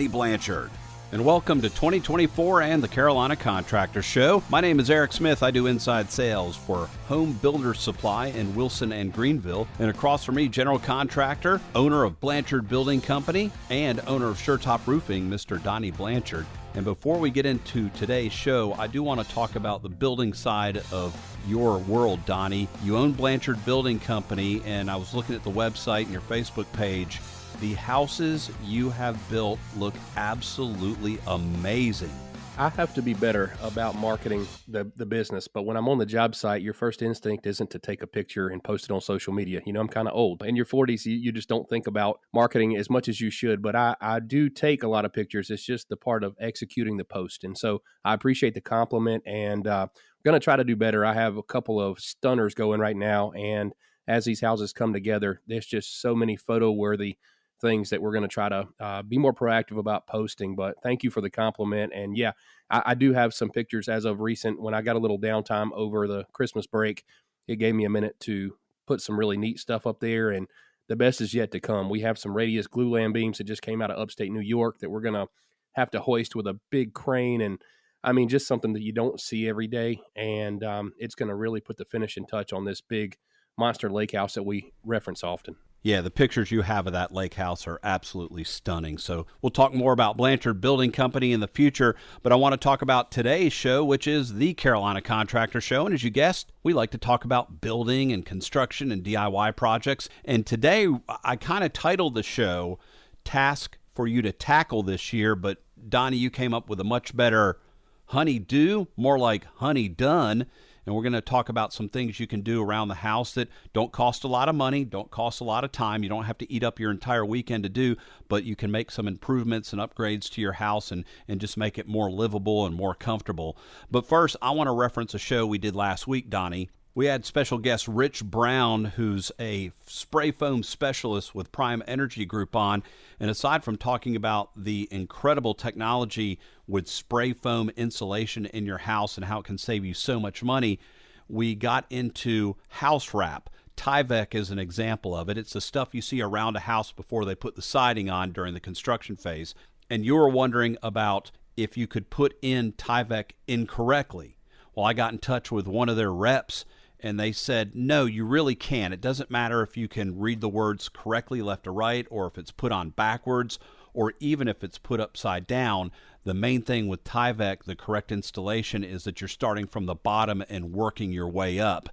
Blanchard. And welcome to 2024 and the Carolina Contractor Show. My name is Eric Smith. I do inside sales for Home Builder Supply in Wilson and Greenville. And across from me, general contractor, owner of Blanchard Building Company, and owner of SureTop Roofing, Mr. Donnie Blanchard. And before we get into today's show, I do want to talk about the building side of your world, Donnie. You own Blanchard Building Company, and I was looking at the website and your Facebook page. The houses you have built look absolutely amazing. I have to be better about marketing the business, but when I'm on the job site, your first instinct isn't to take a picture and post it on social media. You know, I'm kind of old. In your 40s, you just don't think about marketing as much as you should, but I do take a lot of pictures. It's just the part of executing the post. And so I appreciate the compliment, and I'm going to try to do better. I have a couple of stunners going right now, and as these houses come together, there's just so many photo-worthy things that we're going to try to be more proactive about posting. But thank you for the compliment. And yeah, I do have some pictures as of recent. When I got a little downtime over the Christmas break, it gave me a minute to put some really neat stuff up there. And the best is yet to come. We have some radius glulam beams that just came out of upstate New York that we're going to have to hoist with a big crane. And I mean, just something that you don't see every day. And it's going to really put the finishing touch on this big monster lake house that we reference often. Yeah, the pictures you have of that lake house are absolutely stunning. So we'll talk more about Blanchard Building Company in the future, but I want to talk about today's show, which is the Carolina Contractor Show. And as you guessed, we like to talk about building and construction and DIY projects. And today I kind of titled the show Task for You to Tackle This Year, but Donnie, you came up with a much better honey do, more like honey done. And we're going to talk about some things you can do around the house that don't cost a lot of money, don't cost a lot of time. You don't have to eat up your entire weekend to do, but you can make some improvements and upgrades to your house and just make it more livable and more comfortable. But first, I want to reference a show we did last week, Donnie. We had special guest Rich Brown, who's a spray foam specialist with Prime Energy Group on. And aside from talking about the incredible technology with spray foam insulation in your house and how it can save you so much money, we got into house wrap. Tyvek is an example of it. It's the stuff you see around a house before they put the siding on during the construction phase. And you were wondering about if you could put in Tyvek incorrectly. Well, I got in touch with one of their reps, and they said, no, you really can. It doesn't matter if you can read the words correctly left to right, or if it's put on backwards, or even if it's put upside down. The main thing with Tyvek, the correct installation, is that you're starting from the bottom and working your way up.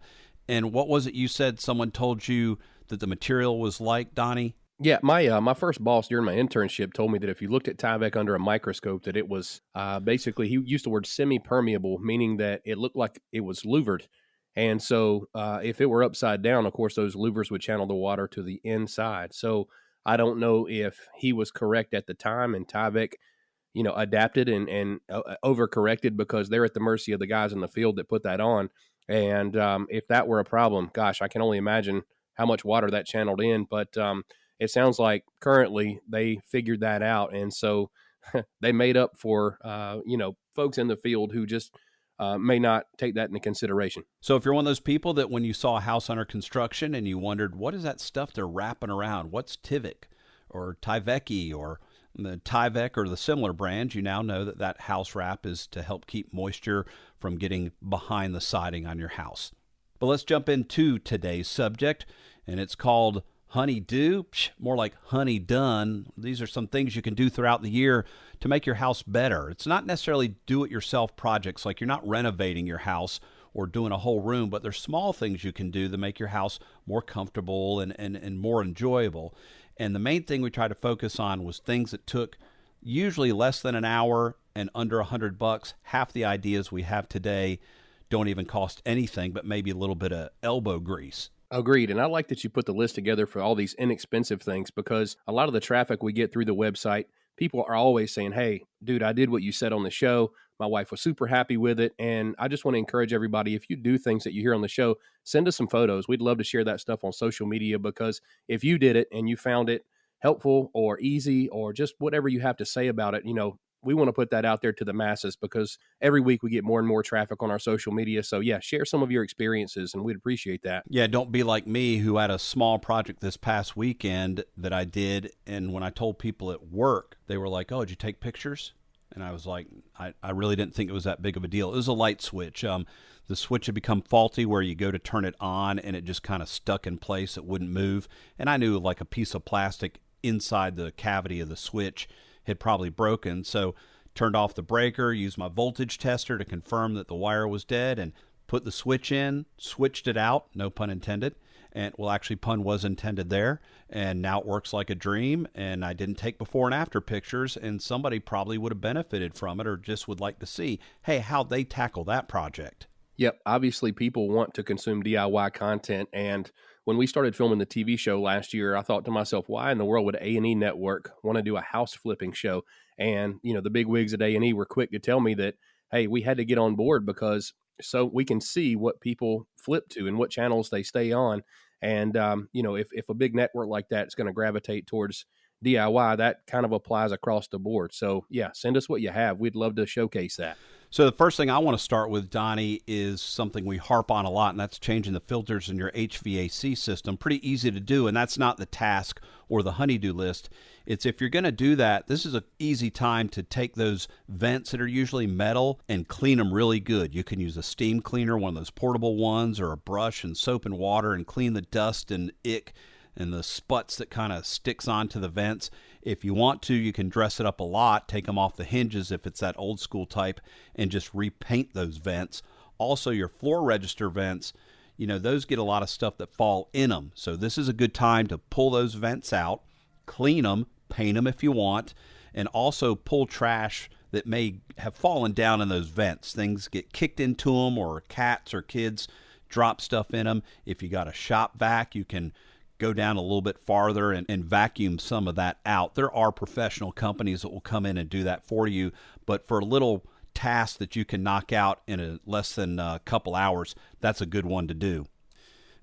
And what was it you said someone told you that the material was like, Donnie? Yeah, my first boss during my internship told me that if you looked at Tyvek under a microscope, that it was basically, he used the word semi-permeable, meaning that it looked like it was louvered. And so if it were upside down, of course, those louvers would channel the water to the inside. So I don't know if he was correct at the time and Tyvek, adapted and overcorrected because they're at the mercy of the guys in the field that put that on. And if that were a problem, gosh, I can only imagine how much water that channeled in. But it sounds like currently they figured that out. And so they made up for, folks in the field who just may not take that into consideration. So if you're one of those people that when you saw a house under construction and you wondered, what is that stuff they're wrapping around? What's Tyvek or Tyvek or the Tyvek or the similar brands, you now know that that house wrap is to help keep moisture from getting behind the siding on your house. But let's jump into today's subject, and it's called honey do, more like honey done. These are some things you can do throughout the year to make your house better. It's not necessarily do-it-yourself projects, like you're not renovating your house or doing a whole room, but there's small things you can do to make your house more comfortable and more enjoyable. And the main thing we tried to focus on was things that took usually less than an hour and under $100. Half the ideas we have today don't even cost anything, but maybe a little bit of elbow grease. Agreed. And I like that you put the list together for all these inexpensive things, because a lot of the traffic we get through the website, people are always saying, hey, dude, I did what you said on the show. My wife was super happy with it. And I just want to encourage everybody, if you do things that you hear on the show, send us some photos. We'd love to share that stuff on social media, because if you did it and you found it helpful or easy or just whatever you have to say about it, we want to put that out there to the masses because every week we get more and more traffic on our social media. So yeah, share some of your experiences and we'd appreciate that. Yeah, don't be like me who had a small project this past weekend that I did. And when I told people at work, they were like, oh, did you take pictures? And I was like, I really didn't think it was that big of a deal. It was a light switch. The switch had become faulty where you go to turn it on and it just kind of stuck in place. It wouldn't move. And I knew like a piece of plastic inside the cavity of the switch had probably broken. So turned off the breaker, used my voltage tester to confirm that the wire was dead, and put the switch in, switched it out, no pun intended. And well, actually, pun was intended there. And now it works like a dream. And I didn't take before and after pictures, and somebody probably would have benefited from it or just would like to see, hey, how'd they tackle that project? Yep. Obviously, people want to consume DIY content. And when we started filming the TV show last year, I thought to myself, why in the world would A&E Network want to do a house flipping show? And, the big wigs at A&E were quick to tell me that, hey, we had to get on board because so we can see what people flip to and what channels they stay on. And, if a big network like that is going to gravitate towards DIY, that kind of applies across the board. So, yeah, send us what you have. We'd love to showcase that. So the first thing I want to start with, Donnie, is something we harp on a lot, and that's changing the filters in your HVAC system. Pretty easy to do, and that's not the task or the honey-do list. It's if you're going to do that, this is an easy time to take those vents that are usually metal and clean them really good. You can use a steam cleaner, one of those portable ones, or a brush and soap and water and clean the dust and ick and the sputs that kind of sticks onto the vents. If you want to, you can dress it up a lot, take them off the hinges if it's that old school type, and just repaint those vents. Also, your floor register vents, those get a lot of stuff that fall in them. So this is a good time to pull those vents out, clean them, paint them if you want, and also pull trash that may have fallen down in those vents. Things get kicked into them, or cats or kids drop stuff in them. If you got a shop vac, you can go down a little bit farther and vacuum some of that out. There are professional companies that will come in and do that for you, but for a little task that you can knock out in less than a couple hours, that's a good one to do.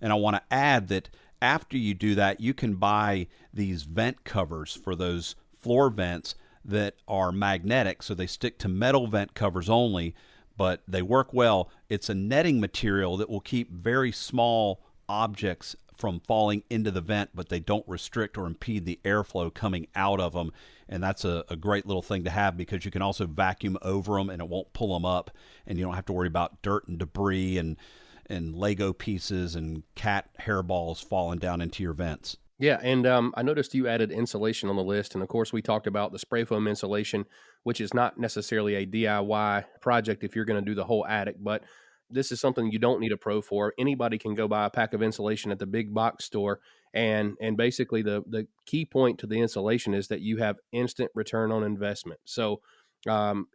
And I want to add that after you do that, you can buy these vent covers for those floor vents that are magnetic, so they stick to metal vent covers only, but they work well. It's a netting material that will keep very small objects from falling into the vent, but they don't restrict or impede the airflow coming out of them. And that's a great little thing to have because you can also vacuum over them and it won't pull them up, and you don't have to worry about dirt and debris and Lego pieces and cat hairballs falling down into your vents. Yeah, and I noticed you added insulation on the list, and of course we talked about the spray foam insulation, which is not necessarily a DIY project if you're going to do the whole attic, but this is something you don't need a pro for. Anybody can go buy a pack of insulation at the big box store. And basically the key point to the insulation is that you have instant return on investment. So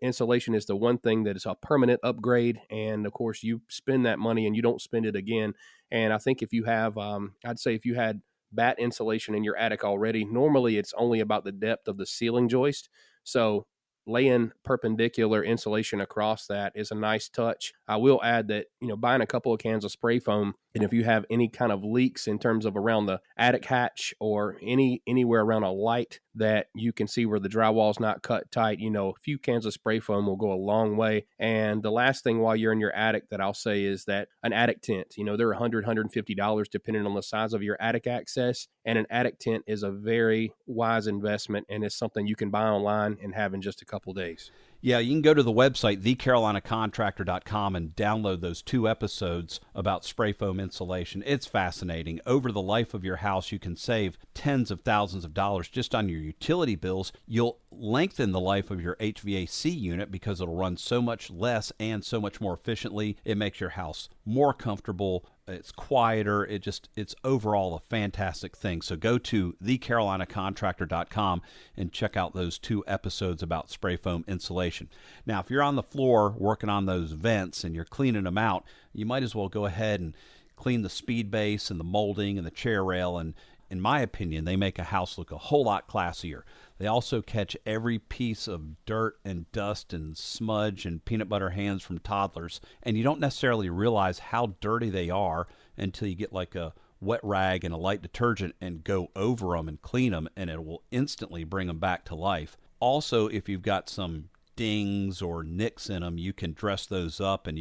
insulation is the one thing that is a permanent upgrade. And of course you spend that money and you don't spend it again. And I think if you have, I'd say if you had bat insulation in your attic already, normally it's only about the depth of the ceiling joist. So laying perpendicular insulation across that is a nice touch. I will add that, buying a couple of cans of spray foam, and if you have any kind of leaks in terms of around the attic hatch or anywhere around a light that you can see where the drywall's not cut tight, a few cans of spray foam will go a long way. And the last thing while you're in your attic that I'll say is that an attic tent, they're $100, $150 depending on the size of your attic access. And an attic tent is a very wise investment, and it's something you can buy online and have in just a couple days. Yeah, you can go to the website, thecarolinacontractor.com, and download those 2 episodes about spray foam insulation. It's fascinating. Over the life of your house, you can save tens of thousands of dollars just on your utility bills. You'll lengthen the life of your HVAC unit because it'll run so much less and so much more efficiently. It makes your house more comfortable. It's quieter. It's overall a fantastic thing. So go to thecarolinacontractor.com and check out those 2 episodes about spray foam insulation. Now, if you're on the floor working on those vents and you're cleaning them out, you might as well go ahead and clean the speed base and the molding and the chair rail. And in my opinion, they make a house look a whole lot classier. They also catch every piece of dirt and dust and smudge and peanut butter hands from toddlers, and you don't necessarily realize how dirty they are until you get like a wet rag and a light detergent and go over them and clean them, and it will instantly bring them back to life. Also, if you've got some dings or nicks in them, you can dress those up and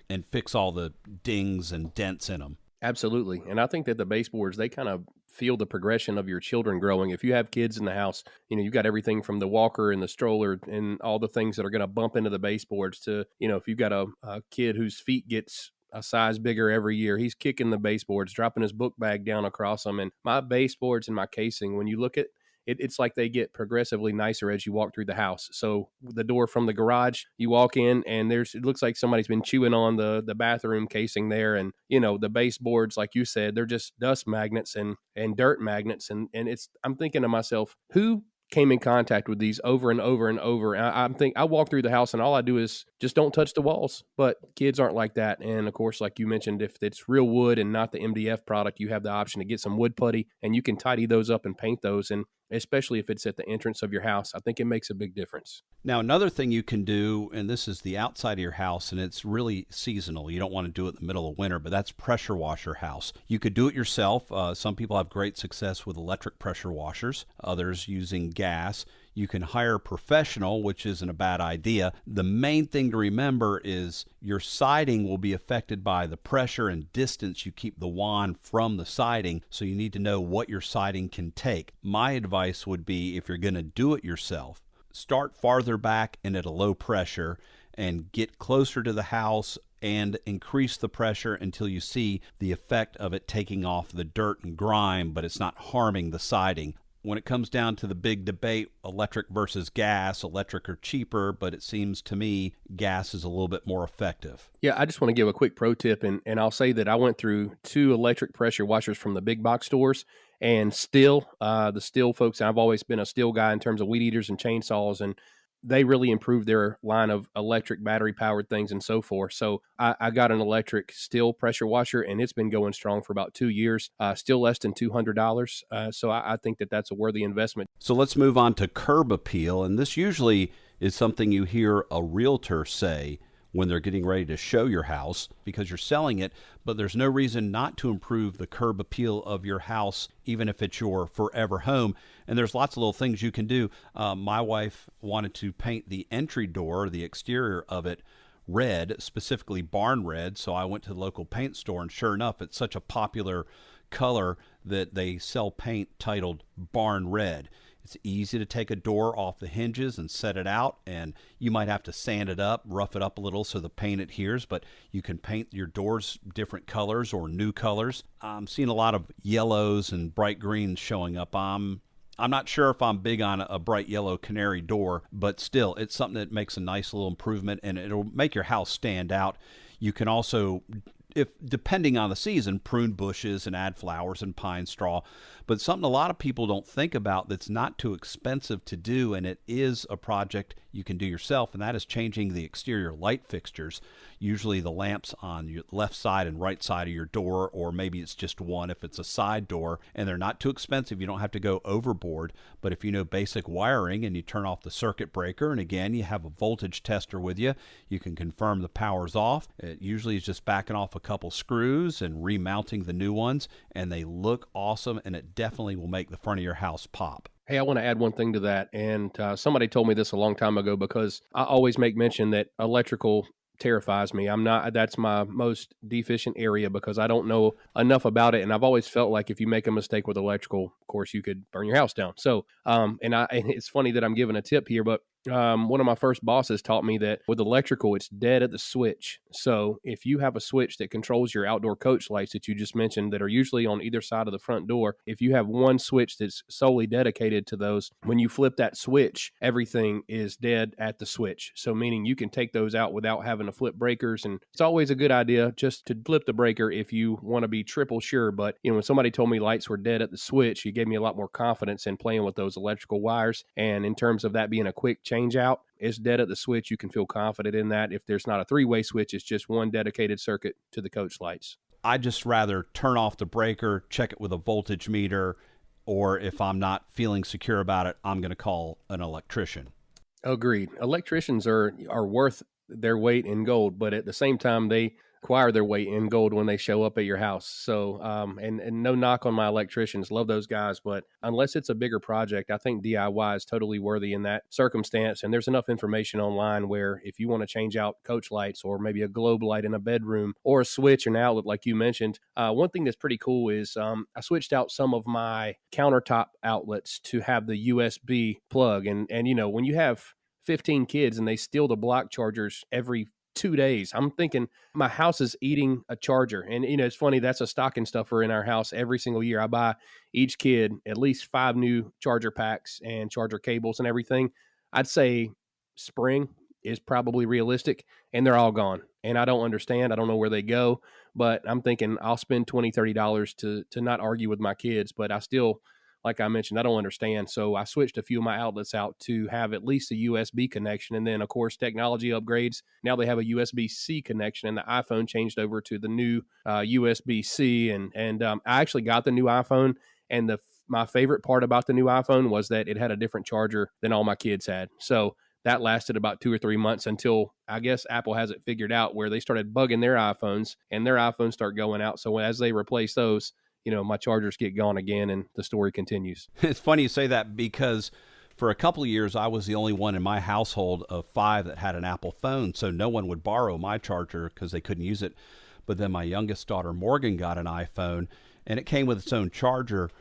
and fix all the dings and dents in them. Absolutely. And I think that the baseboards, they kind of feel the progression of your children growing. If you have kids in the house, you've got everything from the walker and the stroller and all the things that are going to bump into the baseboards to, if you've got a kid whose feet gets a size bigger every year, he's kicking the baseboards, dropping his book bag down across them. And my baseboards and my casing, when you look at it's like they get progressively nicer as you walk through the house. So the door from the garage, you walk in and it looks like somebody's been chewing on the bathroom casing there. And, the baseboards, like you said, they're just dust magnets and dirt magnets. And I'm thinking to myself, who came in contact with these over and over and over? And I walk through the house and all I do is just don't touch the walls. But kids aren't like that. And of course, like you mentioned, if it's real wood and not the MDF product, you have the option to get some wood putty and you can tidy those up and paint those. And especially if it's at the entrance of your house, I think it makes a big difference. Now, another thing you can do, and this is the outside of your house, and it's really seasonal. You don't want to do it in the middle of winter, but that's pressure wash your house. You could do it yourself. Some people have great success with electric pressure washers, others using gas. You can hire a professional, which isn't a bad idea. The main thing to remember is your siding will be affected by the pressure and distance you keep the wand from the siding, so you need to know what your siding can take. My advice would be, if you're going to do it yourself, start farther back and at a low pressure and get closer to the house and increase the pressure until you see the effect of it taking off the dirt and grime, but it's not harming the siding. When it comes down to the big debate, electric versus gas, electric are cheaper, but it seems to me gas is a little bit more effective. Yeah, I just want to give a quick pro tip, and I'll say that I went through 2 electric pressure washers from the big box stores, and still, the Stihl folks, I've always been a Stihl guy in terms of weed eaters and chainsaws, and they really improved their line of electric battery-powered things and so forth. So I got an electric Stihl pressure washer, and it's been going strong for about 2 years, still less than $200. So I think that that's a worthy investment. So let's move on to curb appeal, and this usually is something you hear a realtor say when they're getting ready to show your house because you're selling it, but there's no reason not to improve the curb appeal of your house, even if it's your forever home. And there's lots of little things you can do. My wife wanted to paint the entry door, the exterior of it, red, specifically barn red. So I went to the local paint store, and sure enough, it's such a popular color that they sell paint titled barn red. It's easy to take a door off the hinges and set it out, and you might have to sand it up, rough it up a little so the paint adheres, but you can paint your doors different colors or new colors. I'm seeing a lot of yellows and bright greens showing up. I'm not sure if I'm big on a bright yellow canary door, but still, it's something that makes a nice little improvement, and it'll make your house stand out. You can also, if depending on the season, prune bushes and add flowers and pine straw. But something a lot of people don't think about that's not too expensive to do, and it is a project you can do yourself, and that is changing the exterior light fixtures. Usually the lamps on your left side and right side of your door, or maybe it's just one if it's a side door, and they're not too expensive. You don't have to go overboard, but if you know basic wiring and you turn off the circuit breaker, and again, you have a voltage tester with you, you can confirm the power's off. It usually is just backing off a couple screws and remounting the new ones, and they look awesome, and it definitely will make the front of your house pop. Hey, I want to add one thing to that. And somebody told me this a long time ago because I always make mention that electrical terrifies me. That's my most deficient area because I don't know enough about it. And I've always felt like if you make a mistake with electrical, of course, you could burn your house down. So, and it's funny that I'm giving a tip here, but one of my first bosses taught me that with electrical, it's dead at the switch. So if you have a switch that controls your outdoor coach lights that you just mentioned that are usually on either side of the front door, if you have one switch that's solely dedicated to those, when you flip that switch, everything is dead at the switch. So meaning you can take those out without having to flip breakers. And it's always a good idea just to flip the breaker if you want to be triple sure. But when somebody told me lights were dead at the switch, it gave me a lot more confidence in playing with those electrical wires. And in terms of that being a quick change out, it's dead at the switch. You can feel confident in that. If there's not a three-way switch, it's just one dedicated circuit to the coach lights. I'd just rather turn off the breaker, check it with a voltage meter, or if I'm not feeling secure about it, I'm going to call an electrician. Agreed. Electricians are worth their weight in gold, but at the same time, they acquire their weight in gold when they show up at your house. So, and no knock on my electricians, love those guys, but unless it's a bigger project, I think DIY is totally worthy in that circumstance. And there's enough information online where if you want to change out coach lights or maybe a globe light in a bedroom or a switch and outlet, like you mentioned, one thing that's pretty cool is I switched out some of my countertop outlets to have the USB plug. And you know, when you have 15 kids and they steal the block chargers every 2 days. I'm thinking my house is eating a charger. And, you know, it's funny. That's a stocking stuffer in our house every single year. I buy each kid at least 5 new charger packs and charger cables and everything. I'd say spring is probably realistic, and they're all gone. And I don't understand. I don't know where they go, but I'm thinking I'll spend $20, $30 to not argue with my kids, but I still, like I mentioned, I don't understand. So I switched a few of my outlets out to have at least a USB connection. And then, of course, technology upgrades. Now they have a USB-C connection, and the iPhone changed over to the new USB-C. And I actually got the new iPhone, and my favorite part about the new iPhone was that it had a different charger than all my kids had. So that lasted about 2 or 3 months until I guess Apple has it figured out where they started bugging their iPhones, and their iPhones start going out. So as they replace those, you know, my chargers get gone again, and the story continues. It's funny you say that because for a couple of years, I was the only one in my household of 5 that had an Apple phone. So no one would borrow my charger because they couldn't use it. But then my youngest daughter, Morgan, got an iPhone, and it came with its own charger.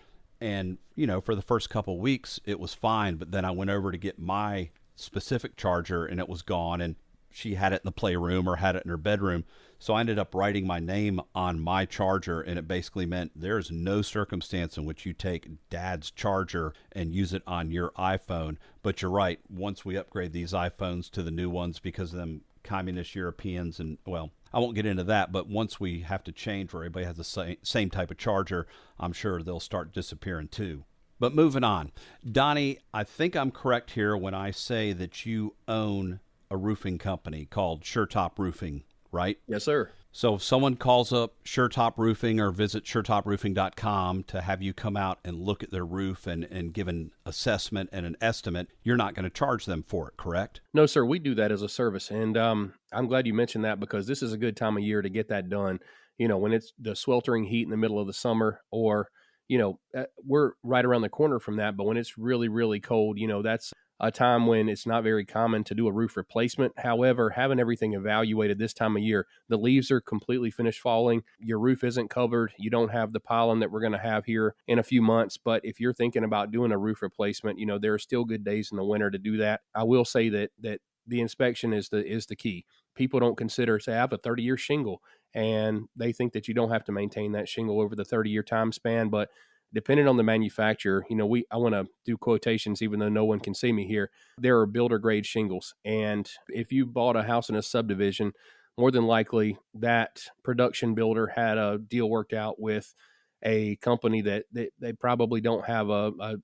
And, you know, for the first couple of weeks, it was fine. But then I went over to get my specific charger, and it was gone. And she had it in the playroom or had it in her bedroom. So I ended up writing my name on my charger, and it basically meant there is no circumstance in which you take dad's charger and use it on your iPhone. But you're right. Once we upgrade these iPhones to the new ones because of them communist Europeans, and well, I won't get into that, but once we have to change where everybody has the same type of charger, I'm sure they'll start disappearing too. But moving on. Donnie, I think I'm correct here when I say that you own a roofing company called SureTop Roofing, right? Yes, sir. So if someone calls up SureTop Roofing or visit SureTopRoofing.com to have you come out and look at their roof and give an assessment and an estimate, you're not going to charge them for it, correct? No, sir. We do that as a service. And I'm glad you mentioned that because this is a good time of year to get that done. You know, when it's the sweltering heat in the middle of the summer, or, you know, we're right around the corner from that. But when it's really, really cold, you know, that's a time when it's not very common to do a roof replacement. However, having everything evaluated this time of year, the leaves are completely finished falling. Your roof isn't covered. You don't have the pollen that we're going to have here in a few months. But if you're thinking about doing a roof replacement, you know, there are still good days in the winter to do that. I will say that the inspection is the key. People don't consider, say, I have a 30-year shingle, and they think that you don't have to maintain that shingle over the 30-year time span. But depending on the manufacturer, you know, I want to do quotations, even though no one can see me here. There are builder grade shingles. And if you bought a house in a subdivision, more than likely that production builder had a deal worked out with a company that they probably don't have a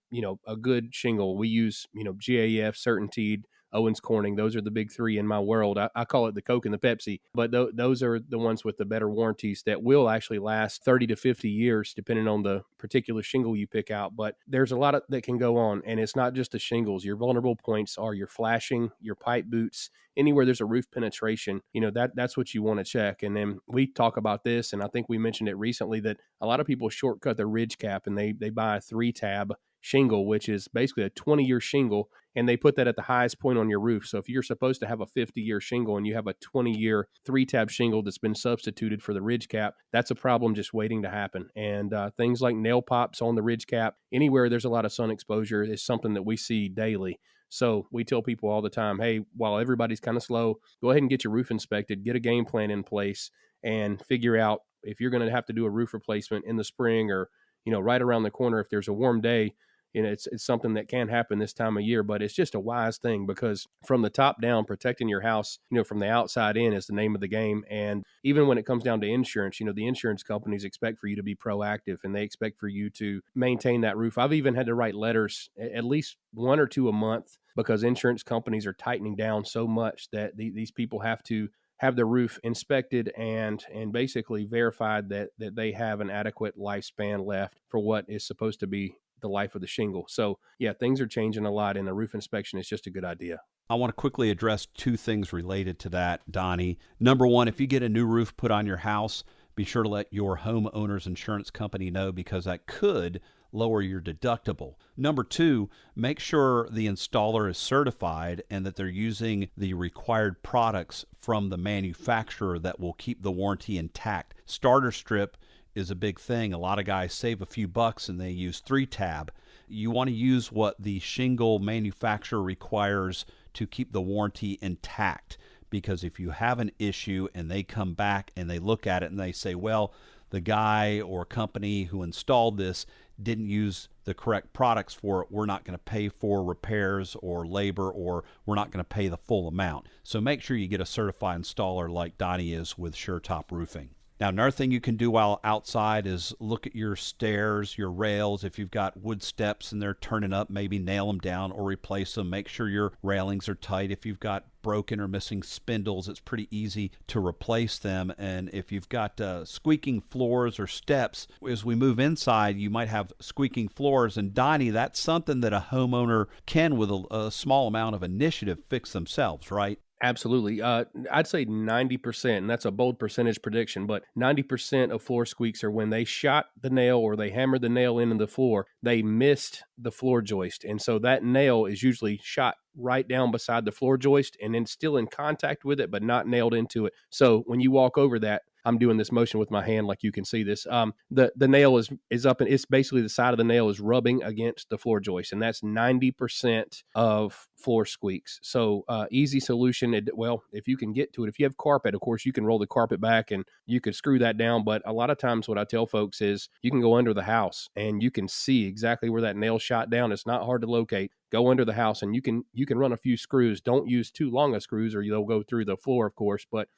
good shingle. We use, you know, GAF, Certainteed, Owens Corning. Those are the big 3 in my world. I call it the Coke and the Pepsi, but those are the ones with the better warranties that will actually last 30 to 50 years, depending on the particular shingle you pick out. But there's a lot that can go on, and it's not just the shingles. Your vulnerable points are your flashing, your pipe boots, anywhere there's a roof penetration. You know, that's what you want to check. And then we talk about this, and I think we mentioned it recently, that a lot of people shortcut the ridge cap and they buy a 3-tab shingle, which is basically a 20-year shingle, and they put that at the highest point on your roof. So if you're supposed to have a 50-year shingle and you have a 20-year 3-tab shingle that's been substituted for the ridge cap, that's a problem just waiting to happen. And things like nail pops on the ridge cap, anywhere there's a lot of sun exposure, is something that we see daily. So we tell people all the time, hey, while everybody's kind of slow, go ahead and get your roof inspected, get a game plan in place, and figure out if you're going to have to do a roof replacement in the spring, or, you know, right around the corner if there's a warm day. You know, it's something that can happen this time of year, but it's just a wise thing, because from the top down, protecting your house, you know, from the outside in is the name of the game. And even when it comes down to insurance, you know, the insurance companies expect for you to be proactive, and they expect for you to maintain that roof. I've even had to write letters, at least 1 or 2 a month, because insurance companies are tightening down so much that these people have to have their roof inspected and basically verified that they have an adequate lifespan left for what is supposed to be the life of the shingle. So yeah, things are changing a lot, and a roof inspection is just a good idea. I want to quickly address two things related to that, Donnie. Number one, if you get a new roof put on your house, be sure to let your homeowner's insurance company know because that could lower your deductible. Number two, make sure the installer is certified and that they're using the required products from the manufacturer that will keep the warranty intact. Starter strip is a big thing. A lot of guys save a few bucks and they use 3-tab. You want to use what the shingle manufacturer requires to keep the warranty intact, because if you have an issue and they come back and they look at it and they say, well, the guy or company who installed this didn't use the correct products for it, we're not going to pay for repairs or labor, or we're not going to pay the full amount. So make sure you get a certified installer like Donnie is with SureTop Roofing. Now, another thing you can do while outside is look at your stairs, your rails. If you've got wood steps and they're turning up, maybe nail them down or replace them. Make sure your railings are tight. If you've got broken or missing spindles, it's pretty easy to replace them. And if you've got squeaking floors or steps, as we move inside, you might have squeaking floors. And Donnie, that's something that a homeowner can, with a small amount of initiative, fix themselves, right? Absolutely. I'd say 90%, and that's a bold percentage prediction, but 90% of floor squeaks are when they shot the nail or they hammered the nail into the floor, they missed the floor joist. And so that nail is usually shot right down beside the floor joist and then still in contact with it, but not nailed into it. So when you walk over that, I'm doing this motion with my hand like you can see this. The nail is up, and it's basically the side of the nail is rubbing against the floor joist, and that's 90% of floor squeaks. So easy solution. Well, if you can get to it, if you have carpet, of course, you can roll the carpet back and you could screw that down. But a lot of times what I tell folks is you can go under the house and you can see exactly where that nail shot down. It's not hard to locate. Go under the house and you can run a few screws. Don't use too long of screws or they'll go through the floor, of course, but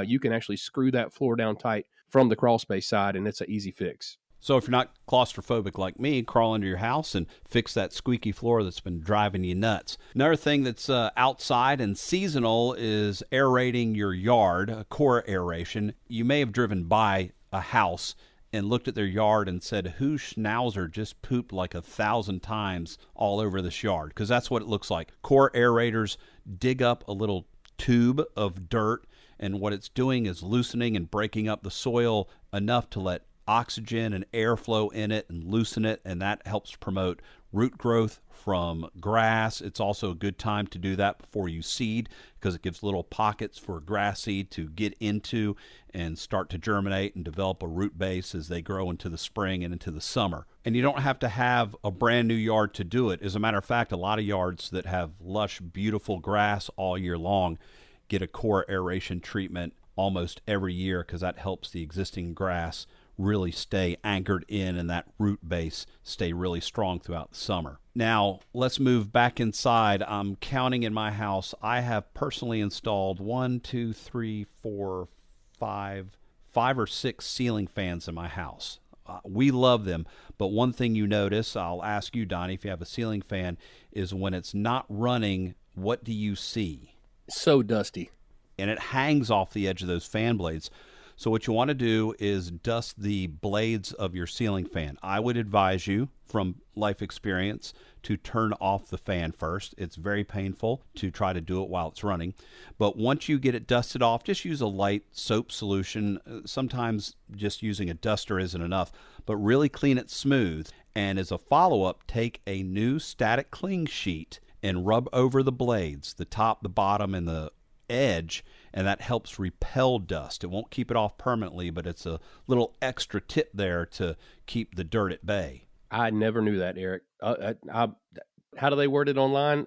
you can actually screw that floor down tight from the crawl space side, and it's an easy fix. So if you're not claustrophobic like me, crawl into your house and fix that squeaky floor that's been driving you nuts. Another thing that's outside and seasonal is aerating your yard, core aeration. You may have driven by a house and looked at their yard and said, whose schnauzer just pooped like 1,000 times all over this yard? Because that's what it looks like. Core aerators dig up a little tube of dirt, and what it's doing is loosening and breaking up the soil enough to let oxygen and airflow in it and loosen it, and that helps promote root growth from grass. It's also a good time to do that before you seed, because it gives little pockets for grass seed to get into and start to germinate and develop a root base as they grow into the spring and into the summer. And you don't have to have a brand new yard to do it. As a matter of fact, a lot of yards that have lush, beautiful grass all year long get a core aeration treatment almost every year, because that helps the existing grass really stay anchored in and that root base stay really strong throughout the summer. Now, let's move back inside. I'm counting in my house. I have personally installed 5 or 6 ceiling fans in my house. We love them, but one thing you notice, I'll ask you, Donnie, if you have a ceiling fan, is when it's not running, what do you see? So dusty. And it hangs off the edge of those fan blades. So what you want to do is dust the blades of your ceiling fan. I would advise you, from life experience, to turn off the fan first. It's very painful to try to do it while it's running. But once you get it dusted off, just use a light soap solution. Sometimes just using a duster isn't enough, but really clean it smooth. And as a follow-up, take a new static cling sheet and rub over the blades, the top, the bottom, and the edge, and that helps repel dust. It won't keep it off permanently, but it's a little extra tip there to keep the dirt at bay. I never knew that, Eric. How do they word it online?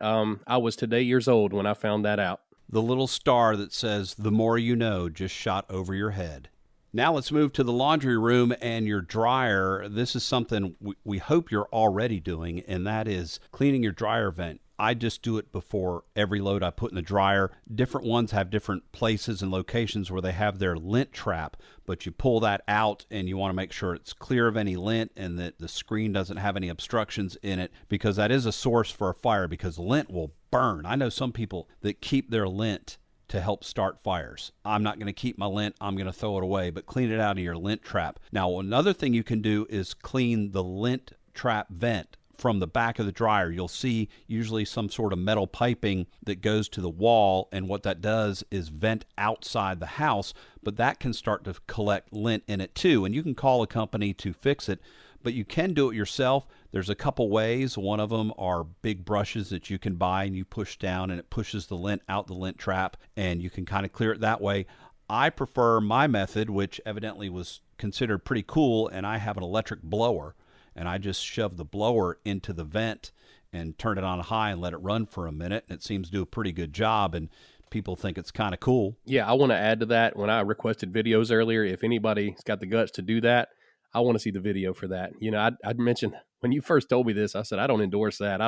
I was today years old when I found that out. The little star that says, "The more you know," just shot over your head. Now let's move to the laundry room and your dryer. This is something we hope you're already doing, and that is cleaning your dryer vent. I just do it before every load I put in the dryer. Different ones have different places and locations where they have their lint trap, but you pull that out and you want to make sure it's clear of any lint and that the screen doesn't have any obstructions in it, because that is a source for a fire, because lint will burn. I know some people that keep their lint to help start fires. I'm not going to keep my lint. I'm going to throw it away, but clean it out of your lint trap. Now, another thing you can do is clean the lint trap vent from the back of the dryer, you'll see usually some sort of metal piping that goes to the wall, and what that does is vent outside the house, but that can start to collect lint in it too, and you can call a company to fix it, but you can do it yourself. There's a couple ways. One of them are big brushes that you can buy, and you push down and it pushes the lint out the lint trap, and you can kind of clear it that way. I prefer my method, which evidently was considered pretty cool, and I have an electric blower, and I just shove the blower into the vent and turn it on high and let it run for a minute, and it seems to do a pretty good job, and people think it's kind of cool. Yeah, I want to add to that. When I requested videos earlier, if anybody's got the guts to do that, I want to see the video for that. You know, I'd mentioned when you first told me this, I said, I don't endorse that.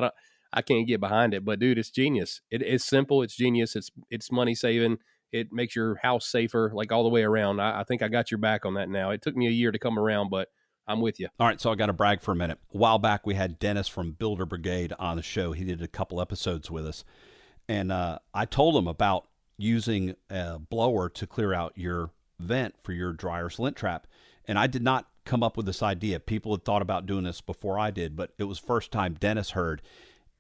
I can't get behind it, but dude, it's genius. It's simple. It's genius. It's money saving. It makes your house safer, like all the way around. I think I got your back on that now. It took me a year to come around, but I'm with you. All right, so I got to brag for a minute. A while back, we had Dennis from Builder Brigade on the show. He did a couple episodes with us, and I told him about using a blower to clear out your vent for your dryer's lint trap, and I did not come up with this idea. People had thought about doing this before I did, but it was first time Dennis heard.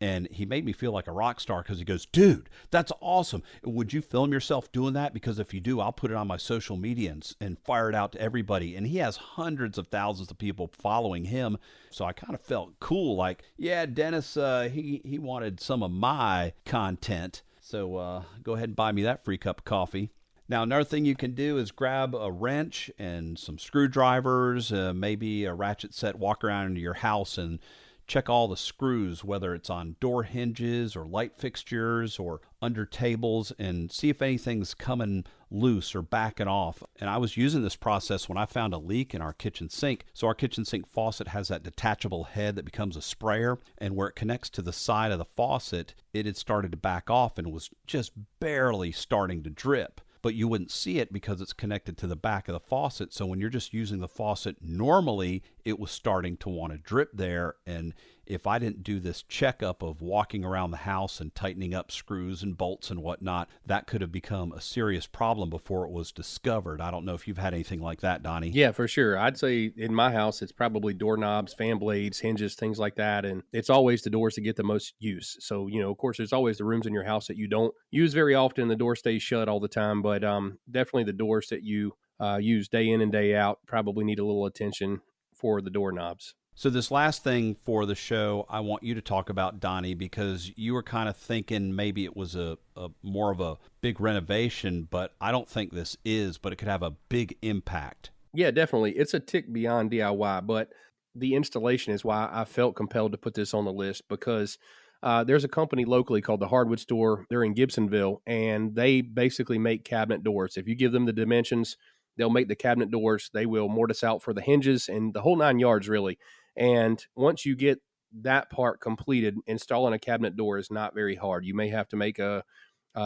And he made me feel like a rock star because he goes, dude, that's awesome. Would you film yourself doing that? Because if you do, I'll put it on my social media and fire it out to everybody. And he has hundreds of thousands of people following him. So I kind of felt cool. Like, yeah, Dennis, he wanted some of my content. So go ahead and buy me that free cup of coffee. Now, another thing you can do is grab a wrench and some screwdrivers, maybe a ratchet set, walk around into your house and check all the screws, whether it's on door hinges or light fixtures or under tables, and see if anything's coming loose or backing off. And I was using this process when I found a leak in our kitchen sink. So our kitchen sink faucet has that detachable head that becomes a sprayer, and where it connects to the side of the faucet, it had started to back off and was just barely starting to drip. But you wouldn't see it because it's connected to the back of the faucet. So when you're just using the faucet normally, it was starting to want to drip there. And if I didn't do this checkup of walking around the house and tightening up screws and bolts and whatnot, that could have become a serious problem before it was discovered. I don't know if you've had anything like that, Donnie. Yeah, for sure. I'd say in my house, it's probably doorknobs, fan blades, hinges, things like that. And it's always the doors that get the most use. So, you know, of course, there's always the rooms in your house that you don't use very often. The door stays shut all the time, but definitely the doors that you use day in and day out probably need a little attention for the doorknobs. So this last thing for the show, I want you to talk about, Donnie, because you were kind of thinking maybe it was a more of a big renovation, but I don't think this is, but it could have a big impact. Yeah, definitely. It's a tick beyond DIY, but the installation is why I felt compelled to put this on the list, because there's a company locally called the Hardwood Store. They're in Gibsonville, and they basically make cabinet doors. If you give them the dimensions, they'll make the cabinet doors. They will mortise out for the hinges and the whole 9 yards, really. And once you get that part completed, installing a cabinet door is not very hard. You may have to make a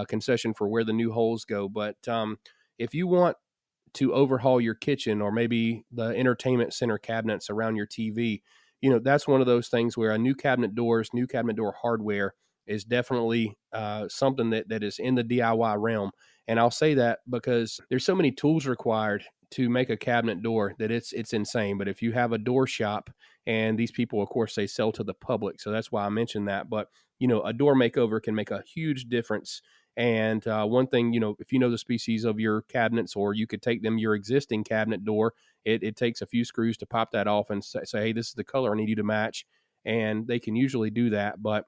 concession for where the new holes go. But if you want to overhaul your kitchen or maybe the entertainment center cabinets around your TV, you know, that's one of those things where new cabinet door hardware is definitely something that is in the DIY realm. And I'll say that because there's so many tools required to make a cabinet door that it's insane. But if you have a door shop, and these people, of course, they sell to the public, so that's why I mentioned that. But, you know, a door makeover can make a huge difference. And one thing, you know, if you know the species of your cabinets, or you could take them, your existing cabinet door, it takes a few screws to pop that off and say, hey, this is the color I need you to match. And they can usually do that. But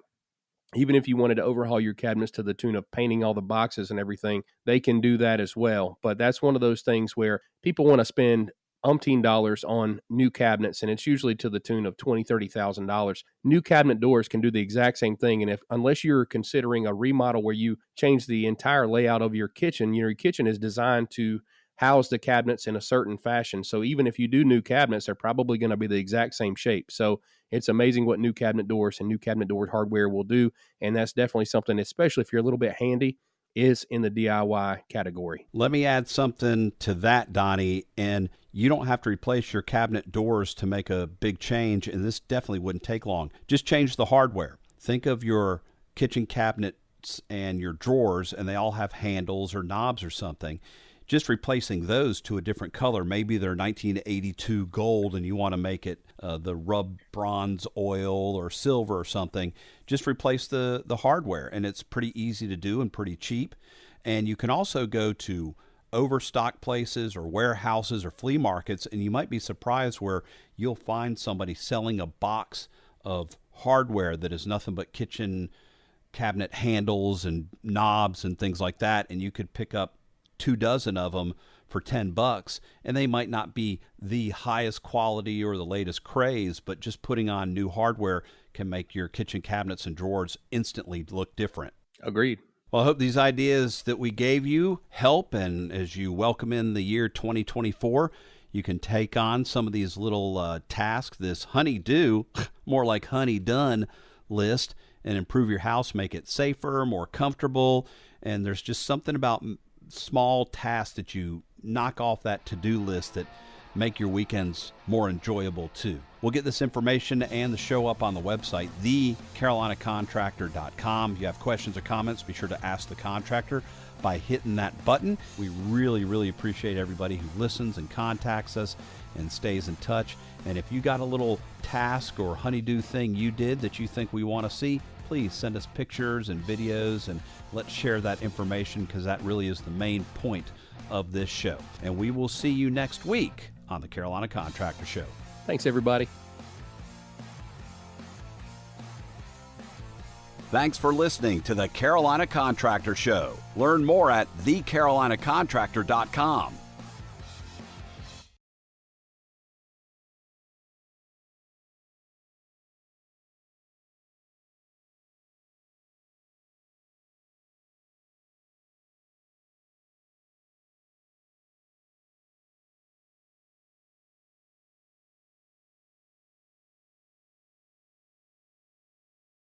even if you wanted to overhaul your cabinets to the tune of painting all the boxes and everything, they can do that as well. But that's one of those things where people want to spend umpteen dollars on new cabinets, and it's usually to the tune of $20,000-$30,000. New cabinet doors can do the exact same thing. And unless you're considering a remodel where you change the entire layout of your kitchen, you know, your kitchen is designed to house the cabinets in a certain fashion. So even if you do new cabinets, they're probably going to be the exact same shape. So it's amazing what new cabinet doors and new cabinet door hardware will do. And that's definitely something, especially if you're a little bit handy, is in the DIY category. Let me add something to that, Donnie. And you don't have to replace your cabinet doors to make a big change. And this definitely wouldn't take long. Just change the hardware. Think of your kitchen cabinets and your drawers, and they all have handles or knobs or something. just replacing those to a different color. Maybe they're 1982 gold and you want to make it the rub bronze oil or silver or something. Just replace the hardware, and it's pretty easy to do and pretty cheap. And you can also go to overstock places or warehouses or flea markets, and you might be surprised where you'll find somebody selling a box of hardware that is nothing but kitchen cabinet handles and knobs and things like that, and you could pick up 24 of them for $10, and they might not be the highest quality or the latest craze, but just putting on new hardware can make your kitchen cabinets and drawers instantly look different. Agreed. Well, I hope these ideas that we gave you help, and as you welcome in the year 2024, you can take on some of these little tasks, this honey-do, more like honey-done list, and improve your house, make it safer, more comfortable. And there's just something about small tasks that you knock off that to-do list that make your weekends more enjoyable too. We'll get this information and the show up on the website, thecarolinacontractor.com. If you have questions or comments, be sure to ask the contractor by hitting that button. We really, really appreciate everybody who listens and contacts us and stays in touch. And if you got a little task or honeydew thing you did that you think we want to see, please send us pictures and videos, and let's share that information, because that really is the main point of this show. And we will see you next week on the Carolina Contractor Show. Thanks, everybody. Thanks for listening to the Carolina Contractor Show. Learn more at thecarolinacontractor.com.